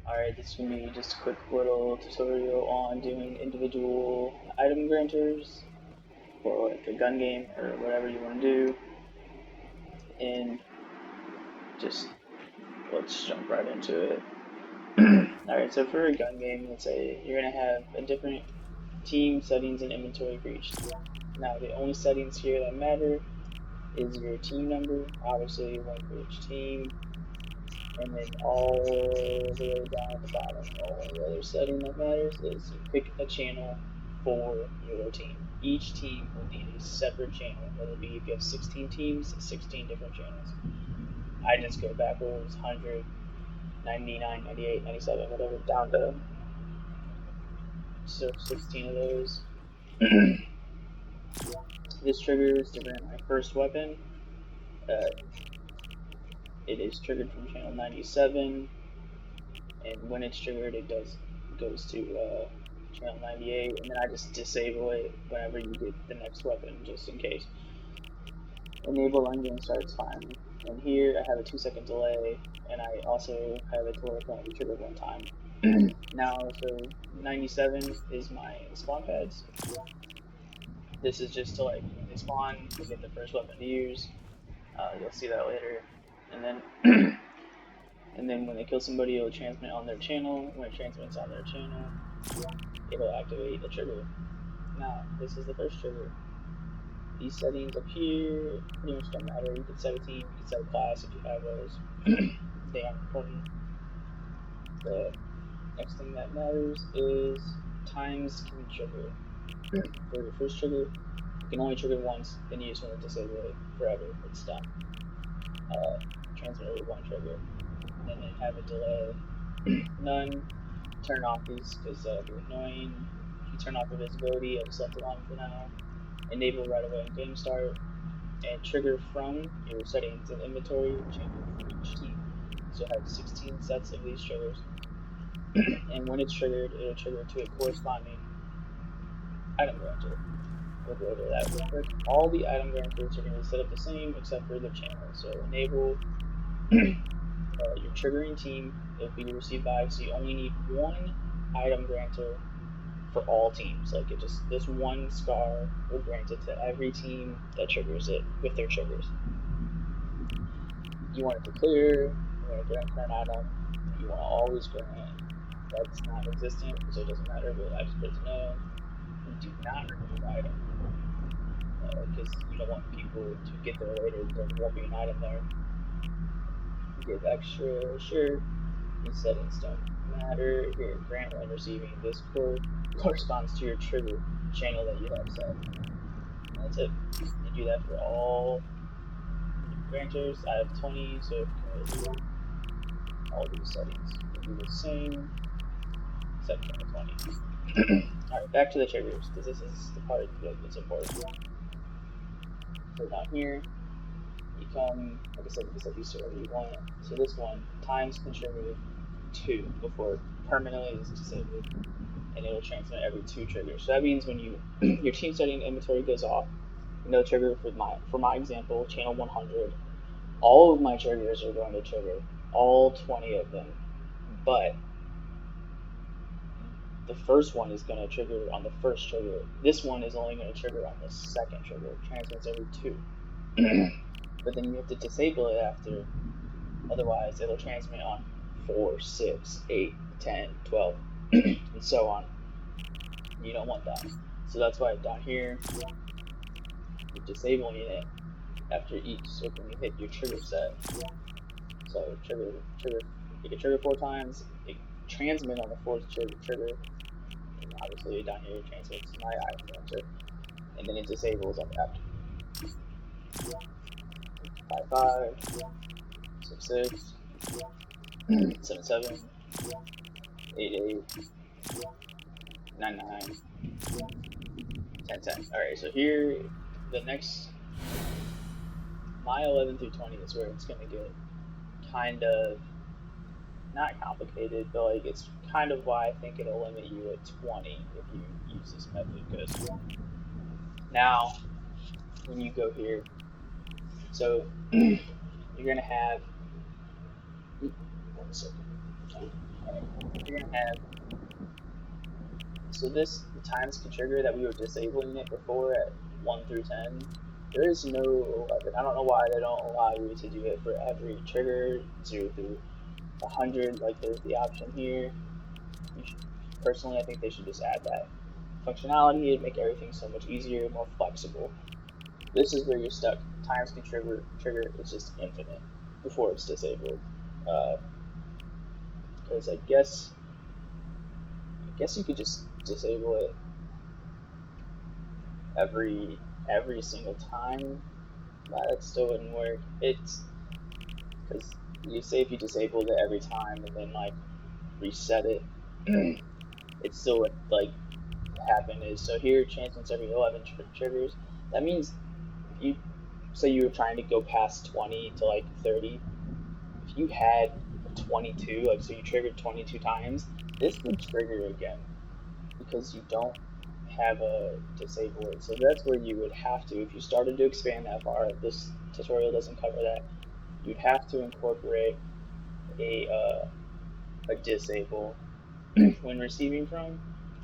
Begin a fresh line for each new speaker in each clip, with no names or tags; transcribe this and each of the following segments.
Alright, this is going to be just a quick little tutorial on doing individual item granters for like a gun game or whatever you want to do. And just let's jump right into it. Alright, so for a gun game, let's say you're going to have a different team settings and inventory for each team. Now, the only settings here that matter is your team number, obviously one for each team, and then all the way down at the bottom, the only other setting that matters is you pick a channel for your team. Each team will need a separate channel, whether it be if you have 16 teams, 16 different channels. I just go backwards, 100, 99, 98, 97, whatever, down to 16 of those. This triggers to grant my first weapon. It is triggered from channel 97, and when it's triggered, it goes to channel 98, and then I just disable it whenever you get the next weapon, just in case. Enable engine starts firing, and here I have a 2-second delay, and I also have it to where it can only trigger one time. Now, so 97 is my spawn pads. This is just to like when they spawn to get the first weapon to use. You'll see that later, and then and then when they kill somebody, it'll transmit on their channel. When it transmits on their channel, it'll activate the trigger. Now, this is the first trigger. These settings up here pretty much don't matter. You can set a team, you can set a class if you have those. They aren't important. The next thing that matters is times can trigger. For your first trigger, you can only trigger once, then you just want to disable it forever. It's done. Transmit with one trigger. And then have a delay. None. Turn off these because they're annoying. If you turn off the visibility, I've just left it on for now. Enable right away on game start. And trigger from your settings and inventory chamber for each team. So you'll have 16 sets of these triggers. And when it's triggered, it'll trigger to a corresponding item granter. We'll go over that real quick. All the item granters are going to be set up the same except for the channel. So enable your triggering team, it'll be received by, so you only need one item granter for all teams. Like this one scar will grant it to every team that triggers it with their triggers. You want it to clear, you want to grant for an item, you want to always grant. That's not existent, so it doesn't matter, but I just put it to know. You do not remove item, because you don't want people to get there later, there won't be an item there. Give extra, sure. These settings don't matter. Here, grant when receiving this corresponds to your trigger channel that you have set. And that's it. You do that for all granters. I have 20, so you can do all these settings. You do the same, except for 20. Alright, back to the triggers, because this is the part that's important. So down here, you come, like I said, you set these whatever you want. So this one, times can trigger 2 before permanently is disabled, and it'll transmit every 2 triggers. So that means when your team setting inventory goes off, no trigger for my example, channel 100. All of my triggers are going to trigger, all 20 of them, but the first one is going to trigger on the first trigger. This one is only going to trigger on the second trigger. It transmits every 2. But then you have to disable it after, otherwise it'll transmit on 4, 6, 8, 10, 12, and so on. You don't want that. So that's why down here, you're disabling it after each, so when you hit your trigger set. So you can trigger 4 times, it transmit on the 4th trigger, and obviously down here it transmits my item granter, and then it disables up after. 5, 5, 6, 6, 7, 7, 8, 8, 9, 9, 10, 10. Alright, so here, the next, my 11 through 20 is where it's going to get kind of, not complicated, but like it's kind of why I think it'll limit you at 20 if you use this method. Because now, when you go here, so you're going to have, 1 second. And you're gonna have so this the times can trigger that we were disabling it before at 1 through 10. There is no 11. I don't know why they don't allow you to do it for every trigger 0 through 100. Like there's the option here. Personally, I think they should just add that functionality and make everything so much easier, more flexible. This is where you're stuck. Times can trigger is just infinite before it's disabled. Because I guess you could just disable it every single time. That still wouldn't work. It's because you say if you disabled it every time and then like reset it, it still would like happen. Is so here chance every 11 triggers. That means if you say you were trying to go past 20 to like 30, if you had 22, like so you triggered 22 times, this would trigger again because you don't have a disable it. So that's where you would have to, if you started to expand that far, this tutorial doesn't cover that, you'd have to incorporate a disable when receiving from,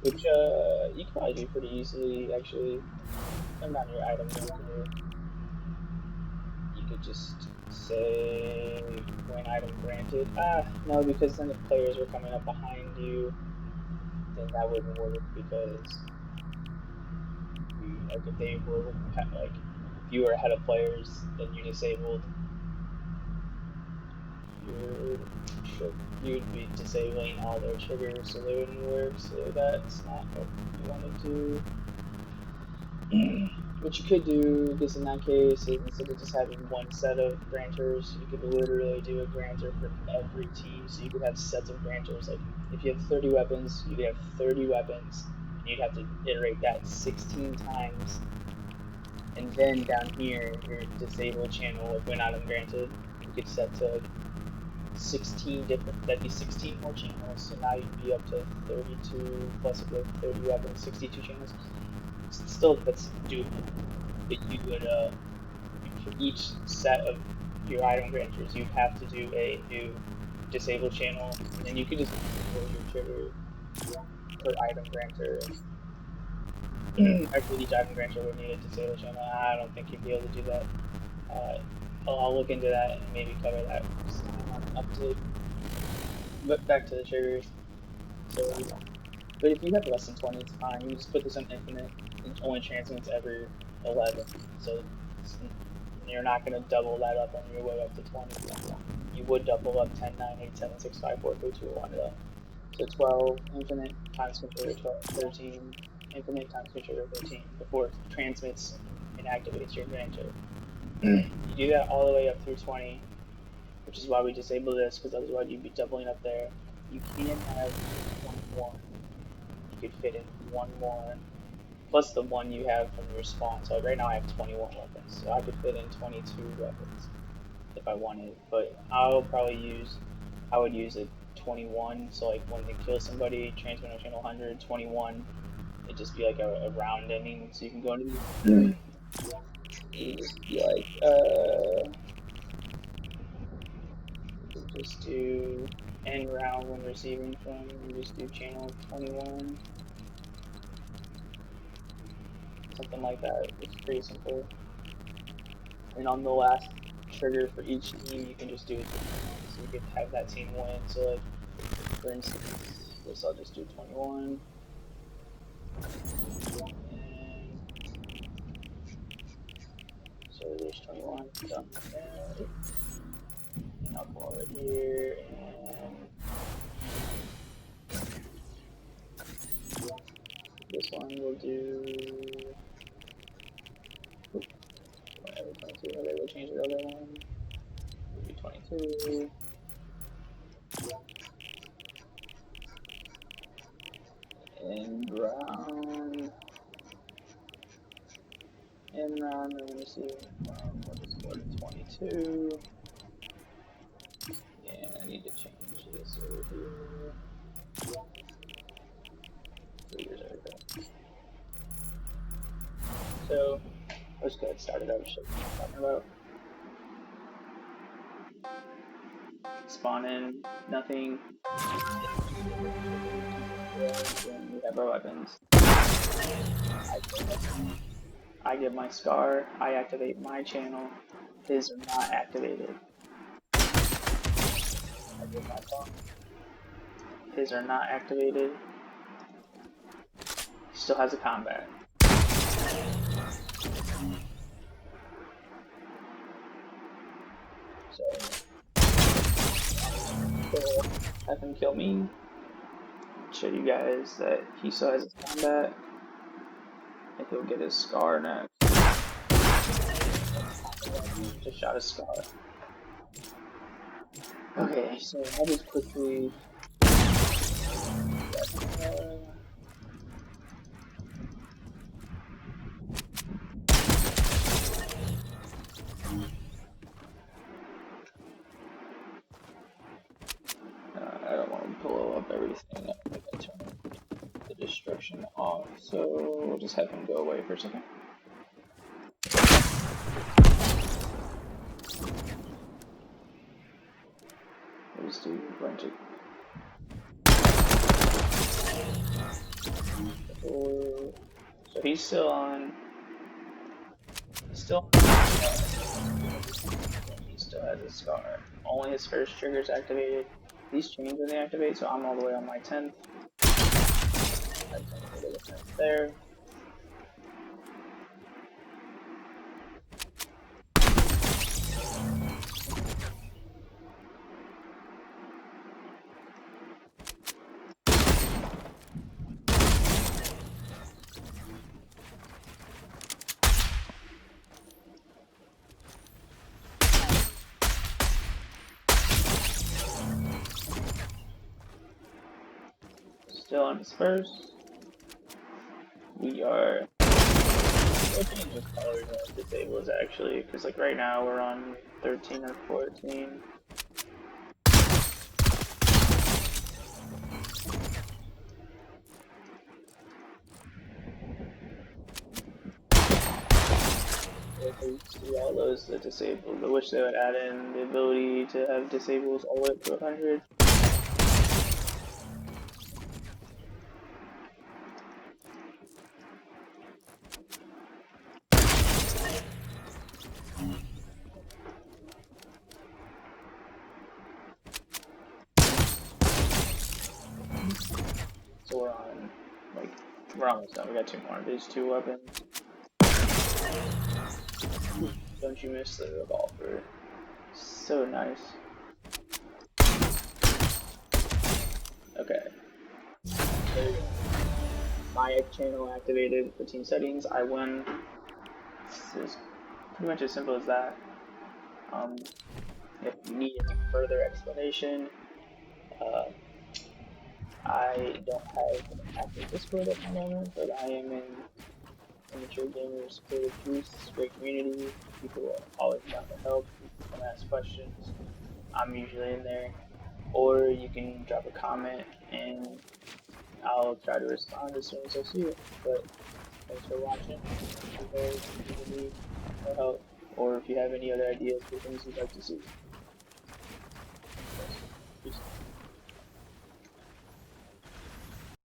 which you can probably do pretty easily actually. Turn on your item manager. You could just say when item granted. No, because then if players were coming up behind you, then that wouldn't work because like if they were like if you were ahead of players, then you disabled your you'd be disabling all their triggers, so they wouldn't work. So that's not what you want to do. What you could do, because in that case, is instead of just having one set of grantors, you could literally do a grantor for every team. So you could have sets of grantors. Like if you have 30 weapons, you could have 30 weapons. And you'd have to iterate that 16 times. And then down here, your disable channel of when item granted, you could set to 16 different. That'd be 16 more channels. So now you'd be up to 32 plus if you have 30 weapons, 62 channels. Still, that's doable. But you would for each set of your item grantors, you'd have to do a new disable channel, and then you could just control your trigger per item grantor. Actually, each item grantor would need a disable channel. I don't think you'd be able to do that. I'll look into that and maybe cover that up to. But back to the triggers. So, but if you have less than 20, it's fine. You just put this on infinite. It only transmits every 11. So you're not going to double that up on your way up to 20. You would double up 10, 9, 8, 7, 6, 5, 4, 3, 2, 1 though. So 12 infinite times controller 12, 13 infinite times controller 13 before it transmits and activates your grantor. You do that all the way up through 20, which is why we disable this, because otherwise you'd be doubling up there. You can have 21. You could fit in one more plus the one you have from your spawn. So right now I have 21 weapons, so I could fit in 22 weapons if I wanted. But I would use a 21. So like when they kill somebody, transmit on channel 100, 21. It'd just be like a round ending, so you can go into the. You just be like, just do end round when receiving from. You just do channel 21, something like that. It's pretty simple. And on the last trigger for each team, you can just do it so you could have that team win. So like, for instance, this I'll just do 21. And so there's 21 done with that. And I'll go over here and this one we'll do whatever 22, or they will change the other one. We'll do 22. And round, we're gonna see we'll just go to 22. And I need to change this over here. So let's go ahead and start it up. Talking about. spawn in, nothing. And we have our weapons. I get my scar, I activate my channel, his are not activated. I get my phone, his are not activated. He still has a combat. So, have him kill me. Show you guys that he still has his combat. And he'll get his scar next. Just shot his scar. Okay, so I'll just quickly. I don't want to blow up everything. I think I turn the destruction off, so we'll just have him go away for a second. We'll just do a bunch of. So he's still on. He still has a scar. Only his first trigger is activated. These chains when they activate, so I'm all the way on my 10th. There. Still on his first. We are looking with colors and disables actually, because like right now we're on 13 or 14. See all those that disabled. I wish they would add in the ability to have disables all the way up to 100. So we're almost done. We got 2 more of these 2 weapons. Don't you miss the revolver? So nice. Okay. There you go. My channel activated for team settings. I won. It's pretty much as simple as that. If you need any further explanation, I don't have an active Discord at the moment, but I am in Amateur Gamers Creative Juice, great community. People are always down to help. People can ask questions. I'm usually in there. Or you can drop a comment and I'll try to respond as soon as I see it. But thanks for watching. If you need more help, or if you have any other ideas for things you'd like to see. Peace.